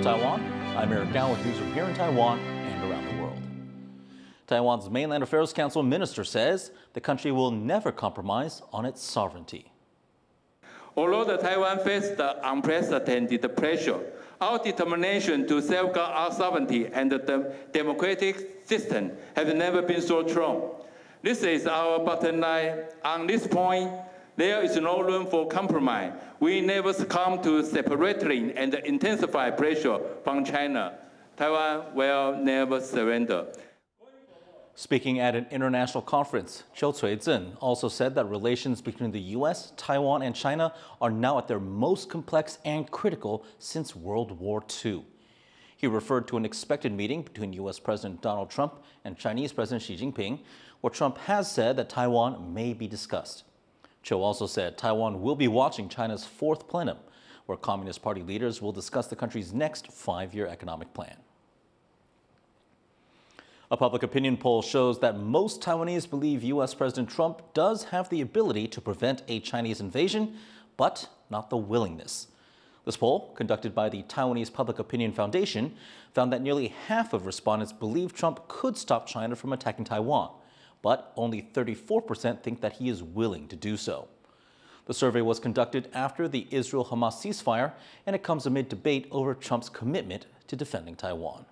of Taiwan. I'm Eric Gao with news from here in Taiwan and around the world. Taiwan's Mainland Affairs Council minister says the country will never compromise on its sovereignty. Although the Taiwan faced unprecedented pressure, our determination to safeguard our sovereignty and the democratic system have never been so strong. This is our bottom line. On this point, there is no room for compromise. We never succumb to separating and intensify pressure from China. Taiwan will never surrender. Speaking at an international conference, Chiu Cui-zhen also said that relations between the U.S., Taiwan, and China are now at their most complex and critical since World War II. He referred to an expected meeting between U.S. President Donald Trump and Chinese President Xi Jinping, where Trump has said that Taiwan may be discussed. Chiu also said Taiwan will be watching China's fourth plenum, where Communist Party leaders will discuss the country's next five-year economic plan. A public opinion poll shows that most Taiwanese believe U.S. President Trump does have the ability to prevent a Chinese invasion, but not the willingness. This poll, conducted by the Taiwanese Public Opinion Foundation, found that nearly half of respondents believe Trump could stop China from attacking Taiwan, but only 34% think that he is willing to do so. The survey was conducted after the Israel-Hamas ceasefire, and it comes amid debate over Trump's commitment to defending Taiwan.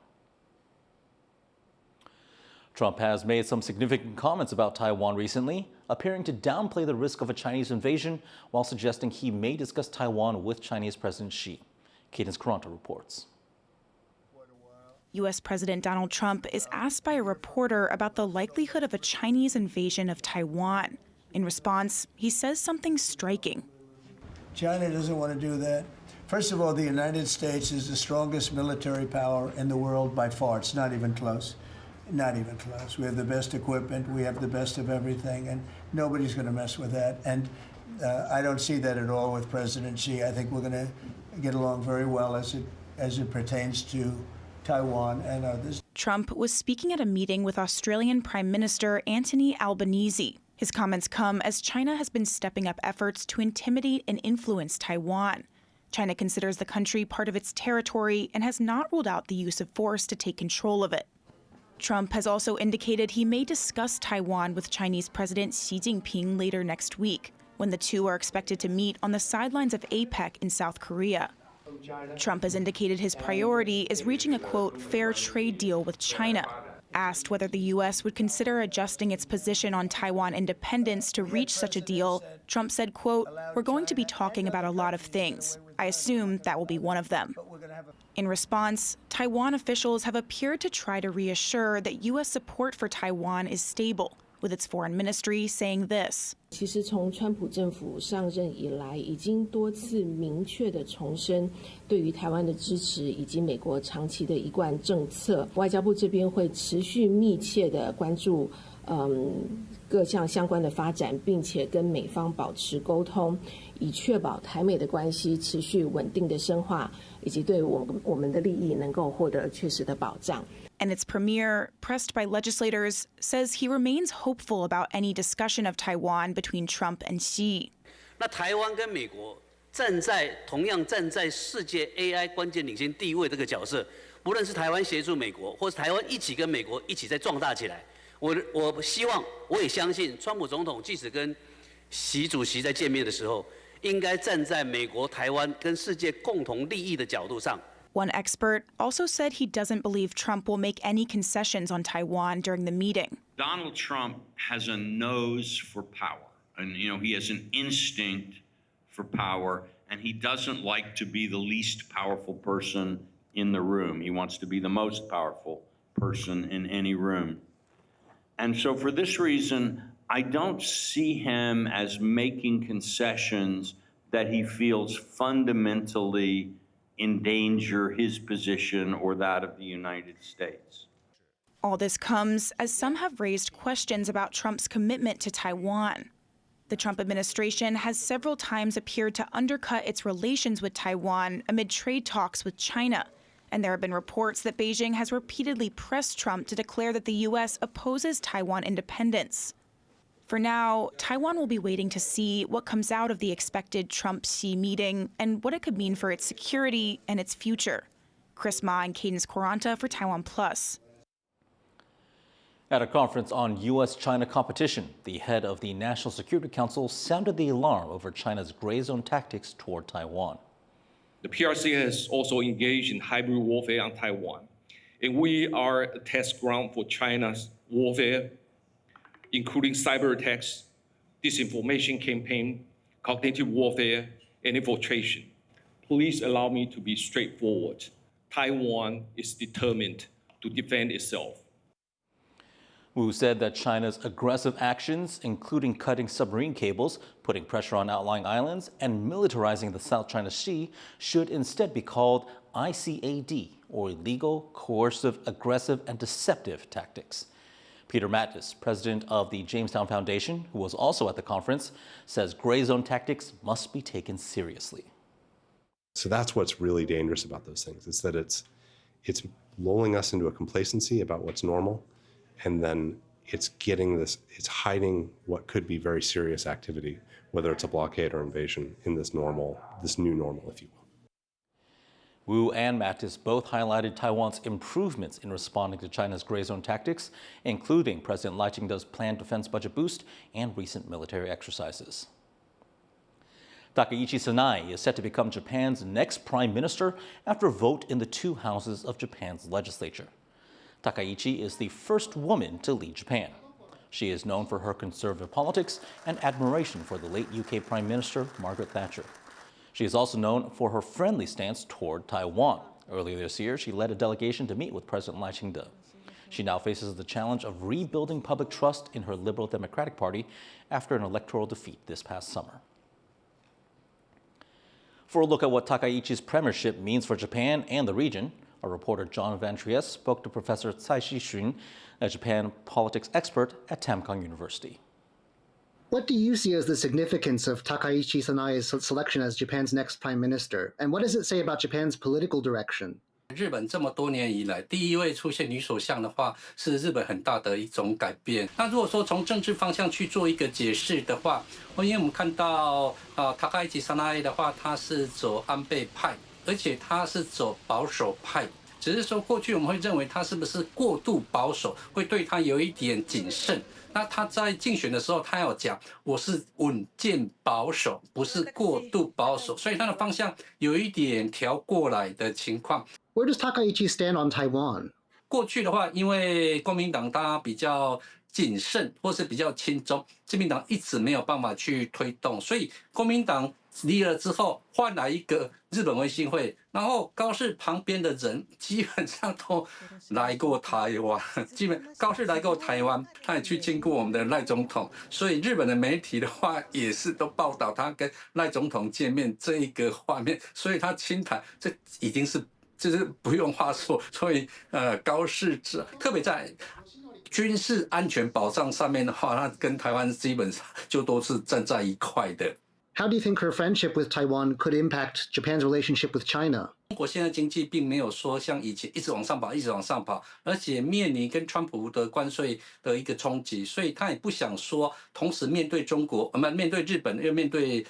Trump has made some significant comments about Taiwan recently, appearing to downplay the risk of a Chinese invasion while suggesting he may discuss Taiwan with Chinese President Xi. Cadence Caronta reports. U.S. President Donald Trump is asked by a reporter about the likelihood of a Chinese invasion of Taiwan. In response, he says something striking. China doesn't want to do that. First of all, the United States is the strongest military power in the world by far. It's not even close. Not even close. We have the best equipment. We have the best of everything, and nobody's going to mess with that. And I don't see that at all with President Xi. I think we're going to get along very well as it pertains to Taiwan and others. Trump was speaking at a meeting with Australian Prime Minister Anthony Albanese. His comments come as China has been stepping up efforts to intimidate and influence Taiwan. China considers the country part of its territory and has not ruled out the use of force to take control of it. Trump has also indicated he may discuss Taiwan with Chinese President Xi Jinping later next week, when the two are expected to meet on the sidelines of APEC in South Korea. Trump has indicated his priority is reaching a, quote, fair trade deal with China. Asked whether the U.S. would consider adjusting its position on Taiwan independence to reach such a deal, Trump said, quote, we're going to be talking about a lot of things. I assume that will be one of them. In response, Taiwan officials have appeared to try to reassure that U.S. support for Taiwan is stable, with its foreign ministry saying this. 其实从川普政府上任以来，已经多次明确地重申对于台湾的支持，以及美国长期的一贯政策。外交部这边会持续密切地关注各项相关的发展，并且跟美方保持沟通，以确保台美的关系持续稳定的深化，以及对我们的利益能够获得确实的保障。 And its premier, pressed by legislators, says he remains hopeful about any discussion of Taiwan between Trump and Xi. 那台湾跟美国同样站在世界 AI 关键领先地位这个角色，不论是台湾协助美国，或是台湾一起跟美国一起再壮大起来。我希望，我也相信，川普总统即使跟习主席在见面的时候，应该站在美国、台湾跟世界共同利益的角度上。 One expert also said he doesn't believe Trump will make any concessions on Taiwan during the meeting. Donald Trump has a nose for power, and he has an instinct for power, and he doesn't like to be the least powerful person in the room. He wants to be the most powerful person in any room. And so for this reason, I don't see him as making concessions that he feels fundamentally endanger his position or that of the United States. All this comes as some have raised questions about Trump's commitment to Taiwan. The Trump administration has several times appeared to undercut its relations with Taiwan amid trade talks with China. And there have been reports that Beijing has repeatedly pressed Trump to declare that the U.S. opposes Taiwan independence. For now, Taiwan will be waiting to see what comes out of the expected Trump-Xi meeting and what it could mean for its security and its future. Chris Ma and Cadence Quaranta for TaiwanPlus. At a conference on U.S.-China competition, the head of the National Security Council sounded the alarm over China's gray zone tactics toward Taiwan. The PRC has also engaged in hybrid warfare on Taiwan, and we are a test ground for China's warfare, including cyber attacks, disinformation campaign, cognitive warfare, and infiltration. Please allow me to be straightforward. Taiwan is determined to defend itself. Wu said that China's aggressive actions, including cutting submarine cables, putting pressure on outlying islands, and militarizing the South China Sea, should instead be called ICAD, or illegal, coercive, aggressive, and deceptive tactics. Peter Mattis, president of the Jamestown Foundation, who was also at the conference, says gray zone tactics must be taken seriously. So that's what's really dangerous about those things, is that it's lulling us into a complacency about what's normal, and then it's hiding what could be very serious activity, whether it's a blockade or invasion, in this new normal, if you will. Wu and Mattis both highlighted Taiwan's improvements in responding to China's gray zone tactics, including President Lai Ching-te's planned defense budget boost and recent military exercises. Takaichi Sanae is set to become Japan's next prime minister after a vote in the two houses of Japan's legislature. Takaichi is the first woman to lead Japan. She is known for her conservative politics and admiration for the late UK Prime Minister Margaret Thatcher. She is also known for her friendly stance toward Taiwan. Earlier this year, she led a delegation to meet with President Lai Ching-te. She now faces the challenge of rebuilding public trust in her Liberal Democratic Party after an electoral defeat this past summer. For a look at what Takaichi's premiership means for Japan and the region, our reporter John Van Trieste spoke to Professor Takaichi Xun, a Japan politics expert at Tamkang University. What do you see as the significance of Takaichi Sanae's selection as Japan's next prime minister? And what does it say about Japan's political direction? 日本这么多年以来，第一位出现女首相的话，是日本很大的一种改变。那如果说从政治方向去做一个解释的话，因为我们看到Takaichi Sanae 的话，他是走安倍派，而且他是走保守派。只是说过去我们会认为他是不是过度保守，会对他有一点谨慎。那他在竞选的时候，他有讲我是稳健保守，不是过度保守，所以他的方向有一点调过来的情况。Where does Takaichi stand on Taiwan? 过去的话，因为国民党他比较谨慎或是比较亲中，自民党一直没有办法去推动，所以国民党离了之后，换来一个日本维新会，然后高市旁边的人基本上都来过台湾，高市来过台湾，他也去见过我们的赖总统，所以日本的媒体的话也是都报道他跟赖总统见面这一个画面，所以他亲台这已经是就是不用话说，所以高市特别在军事安全保障上面的话，他跟台湾基本上就都是站在一块的。How do you think her friendship with Taiwan could impact Japan's relationship with China? 中国现在经济并没有说像以前一直往上跑，一直往上跑，而且面临跟川普的关税的一个冲击，所以他也不想说同时面对中国，面对日本又面对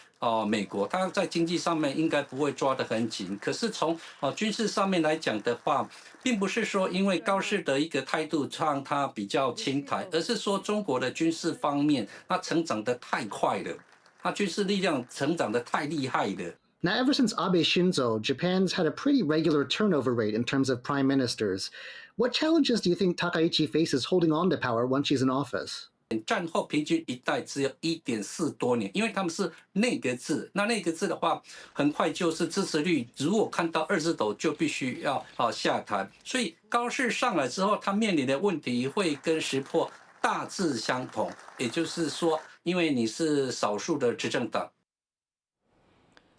美国，他在经济上面应该不会抓得很紧。可是从军事上面来讲的话，并不是说因为高市的一个态度让他比较亲台，而是说中国的军事方面他成长得太快了。他军事力量成长得太厉害了。Now, ever since Abe Shinzo, Japan's had a pretty regular turnover rate in terms of prime ministers. What challenges do you think Takaichi faces holding on to power once she's in office? 战后平均一代只有1.4多年，因为他们是内阁制。那内阁制的话，很快就是支持率，如果看到2字头就必须要下台。所以高市上来之后，他面临的问题会跟石破大致相同，也就是说，因为你是少数的执政党。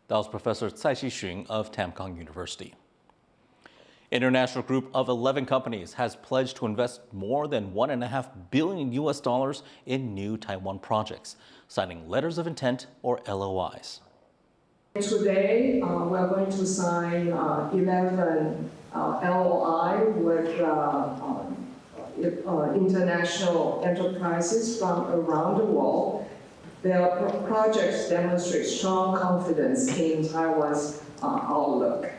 That was Professor Takaichi Xun of Tamkang University. International group of 11 companies has pledged to invest more than $1.5 billion in new Taiwan projects, signing letters of intent or LOIs. Today, we are going to sign 11 LOI with international enterprises from around the world. Their projects demonstrate strong confidence in Taiwan's outlook.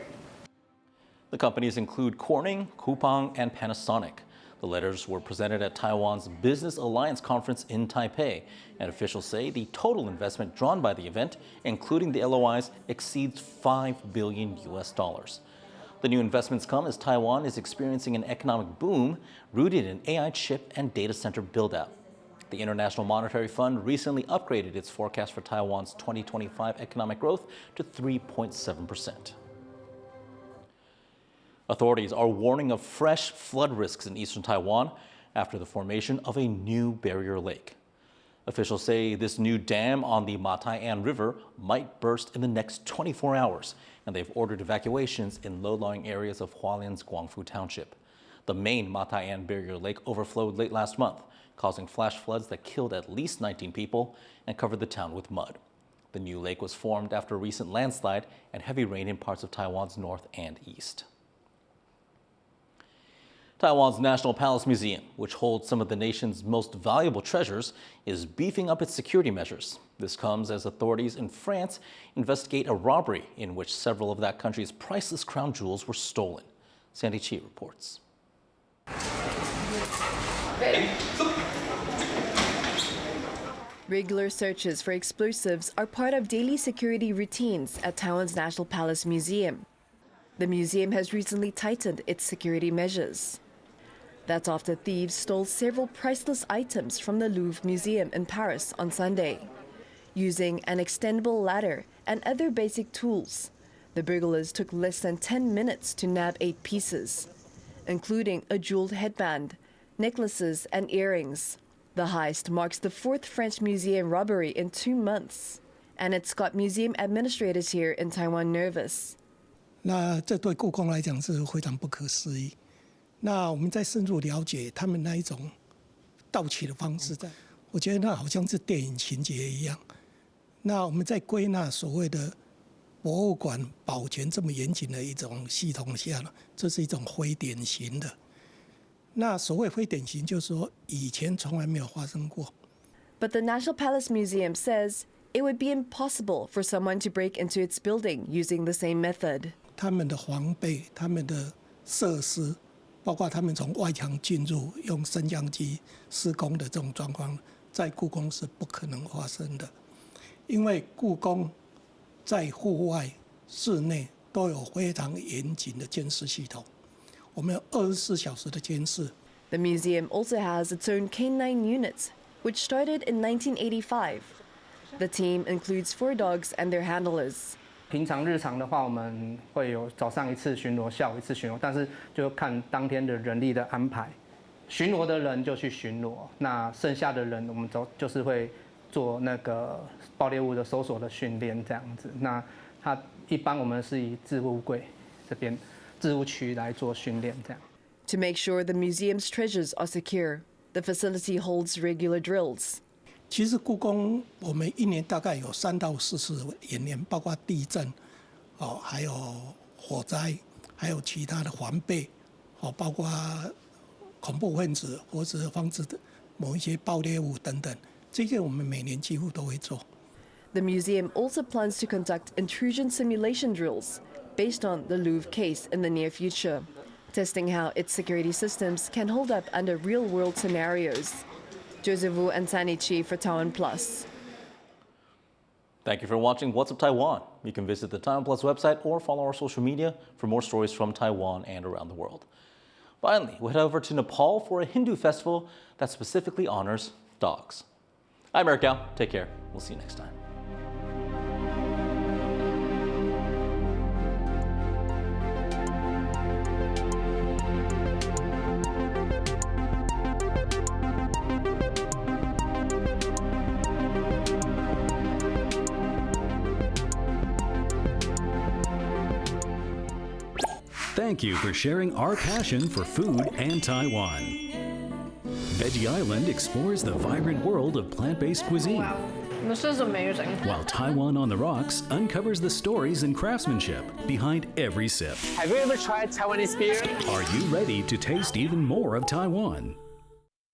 The companies include Corning, Coupang, and Panasonic. The letters were presented at Taiwan's Business Alliance Conference in Taipei, and officials say the total investment drawn by the event, including the LOIs, exceeds $5 billion. The new investments come as Taiwan is experiencing an economic boom rooted in AI chip and data center build-out. The International Monetary Fund recently upgraded its forecast for Taiwan's 2025 economic growth to 3.7%. Authorities are warning of fresh flood risks in eastern Taiwan after the formation of a new barrier lake. Officials say this new dam on the Mataian River might burst in the next 24 hours, and they've ordered evacuations in low-lying areas of Hualien's Guangfu Township. The main Mataian barrier lake overflowed late last month, causing flash floods that killed at least 19 people and covered the town with mud. The new lake was formed after a recent landslide and heavy rain in parts of Taiwan's north and east. Taiwan's National Palace Museum, which holds some of the nation's most valuable treasures, is beefing up its security measures. This comes as authorities in France investigate a robbery in which several of that country's priceless crown jewels were stolen. Sandy Chi reports. Regular searches for explosives are part of daily security routines at Taiwan's National Palace Museum. The museum has recently tightened its security measures. That's after thieves stole several priceless items from the Louvre Museum in Paris on Sunday. Using an extendable ladder and other basic tools, the burglars took less than 10 minutes to nab 8 pieces, including a jeweled headband, necklaces, and earrings. The heist marks the 4th French museum robbery in 2 months, and it's got museum administrators here in Taiwan nervous. 那这对故宫来讲是非常不可思议。那我们在深入了解他们那一种盗取的方式，我觉得那好像是电影情节一样。那我们在归纳所谓的博物馆保全这么严谨的一种系统下呢，这是一种非典型的。那所谓非典型，就是说以前从来没有发生过。But the National Palace Museum says it would be impossible for someone to break into its building using the same method. 他们的防备、他们的设施。 包括他们从外墙进入，用升降机施工的这种状况，在故宫是不可能发生的，因为故宫在户外、室内都有非常严谨的监视系统，我们有24小时的监视。The museum also has its own canine unit, which started in 1985. The team includes 4 dogs and their handlers. 平常日常的话，我们会有早上1次巡逻，下午1次巡逻，但是就看当天的人力的安排。巡逻的人就去巡逻，那剩下的人我们就是会做那个爆裂物的搜索的训练这样子。那它一般我们是以置物柜这边置物区来做训练这样。To make sure the museum's treasures are secure, the facility holds regular drills. 其实故宫我们1年大概有3到4次演练，包括地震，还有火灾，还有其他的防备，包括恐怖分子或者防止某一些爆裂物等等，这些我们每年几乎都会做。The museum also plans to conduct intrusion simulation drills based on the Louvre case in the near future, testing how its security systems can hold up under real-world scenarios. Joseph Wu and Takaichi for TaiwanPlus. Thank you for watching What's Up Taiwan. You can visit the TaiwanPlus website or follow our social media for more stories from Taiwan and around the world. Finally, we'll head over to Nepal for a Hindu festival that specifically honors dogs. I'm Eric Gao. Take care. We'll see you next time. Thank you for sharing our passion for food and Taiwan. Veggie Island explores the vibrant world of plant-based cuisine. Wow, this is amazing. While Taiwan on the Rocks uncovers the stories and craftsmanship behind every sip. Have you ever tried Taiwanese beer? Are you ready to taste even more of Taiwan?